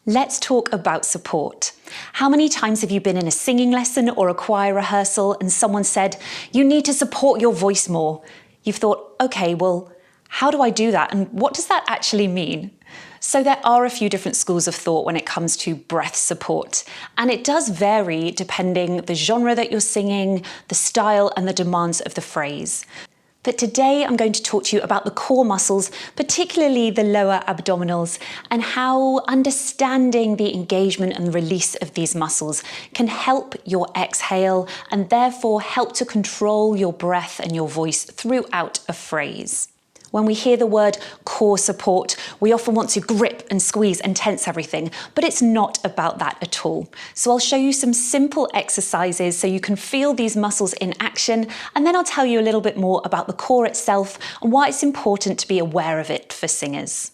Let's talk about support. How many times have you been in a singing lesson or a choir rehearsal and someone said, you need to support your voice more? You've thought, okay, well, how do I do that? And what does that actually mean? So there are a few different schools of thought when it comes to breath support, and it does vary depending the genre that you're singing, the style and the demands of the phrase. But today I'm going to talk to you about the core muscles, particularly the lower abdominals, and how understanding the engagement and release of these muscles can help your exhale and therefore help to control your breath and your voice throughout a phrase. When we hear the word core support, we often want to grip and squeeze and tense everything, but it's not about that at all. So I'll show you some simple exercises so you can feel these muscles in action, and then I'll tell you a little bit more about the core itself and why it's important to be aware of it for singers.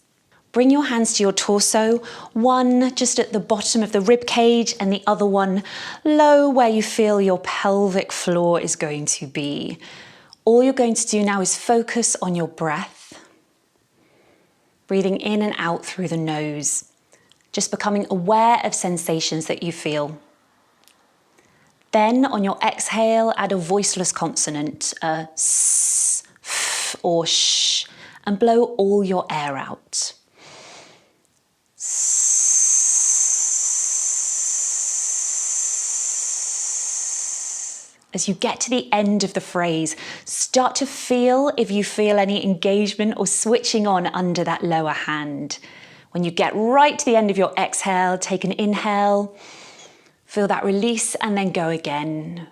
Bring your hands to your torso, one just at the bottom of the rib cage and the other one low where you feel your pelvic floor is going to be. All you're going to do now is focus on your breath, breathing in and out through the nose, just becoming aware of sensations that you feel. Then on your exhale, add a voiceless consonant, a s, f, or sh, and blow all your air out. As you get to the end of the phrase, start to feel if you feel any engagement or switching on under that lower hand. When you get right to the end of your exhale, take an inhale, feel that release, and then go again.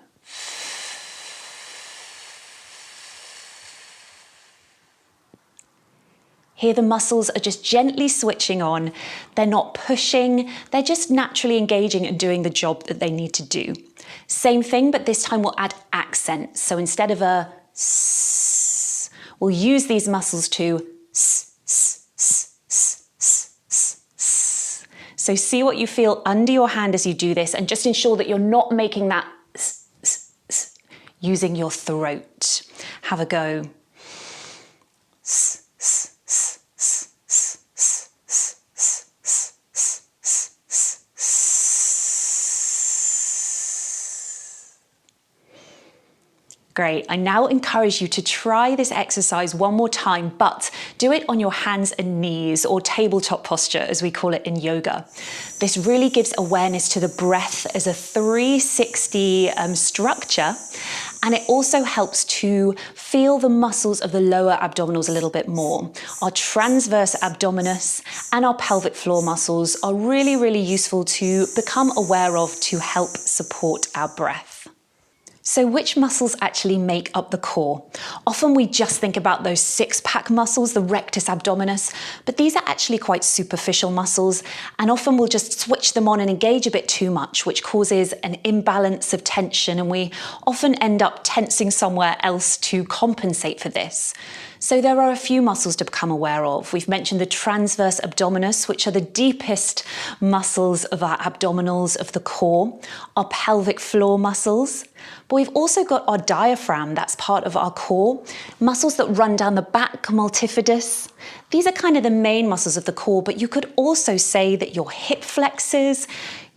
Here the muscles are just gently switching on. They're not pushing, they're just naturally engaging and doing the job that they need to do. Same thing, but this time we'll add accent. So instead of a s, we'll use these muscles to s, s, s, s, s, s, s. So see what you feel under your hand as you do this, and just ensure that you're not making that s, s, s, using your throat. Have a go. S, s, s, s, s, s, s, s, s, s, s, s. Great. I now encourage you to try this exercise one more time, but do it on your hands and knees, or tabletop posture as we call it in yoga. This really gives awareness to the breath as a 360 structure, and it also helps to feel the muscles of the lower abdominals a little bit more. Our transverse abdominis and our pelvic floor muscles are really, really useful to become aware of to help support our breath. So which muscles actually make up the core? Often we just think about those six-pack muscles, the rectus abdominis, but these are actually quite superficial muscles, and often we'll just switch them on and engage a bit too much, which causes an imbalance of tension, and we often end up tensing somewhere else to compensate for this. So there are a few muscles to become aware of. We've mentioned the transverse abdominis, which are the deepest muscles of our abdominals of the core, our pelvic floor muscles, but we've also got our diaphragm, that's part of our core, muscles that run down the back, multifidus. These are kind of the main muscles of the core, but you could also say that your hip flexors,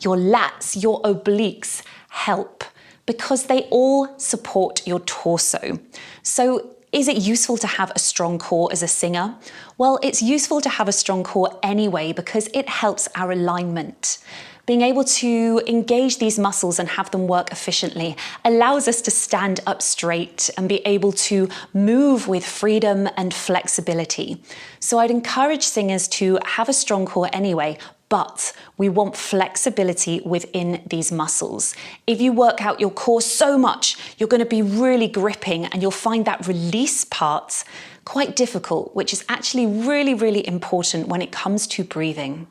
your lats, your obliques help because they all support your torso. So is it useful to have a strong core as a singer? Well, it's useful to have a strong core anyway because it helps our alignment. Being able to engage these muscles and have them work efficiently allows us to stand up straight and be able to move with freedom and flexibility. So I'd encourage singers to have a strong core anyway, but we want flexibility within these muscles. If you work out your core so much, you're going to be really gripping, and you'll find that release part quite difficult, which is actually really, really important when it comes to breathing.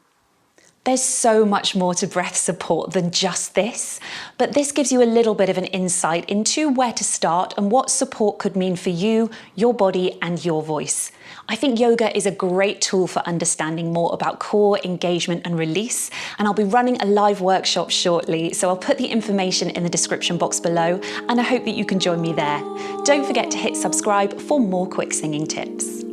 There's so much more to breath support than just this, but this gives you a little bit of an insight into where to start and what support could mean for you, your body, and your voice. I think yoga is a great tool for understanding more about core engagement and release, and I'll be running a live workshop shortly, so I'll put the information in the description box below, and I hope that you can join me there. Don't forget to hit subscribe for more quick singing tips.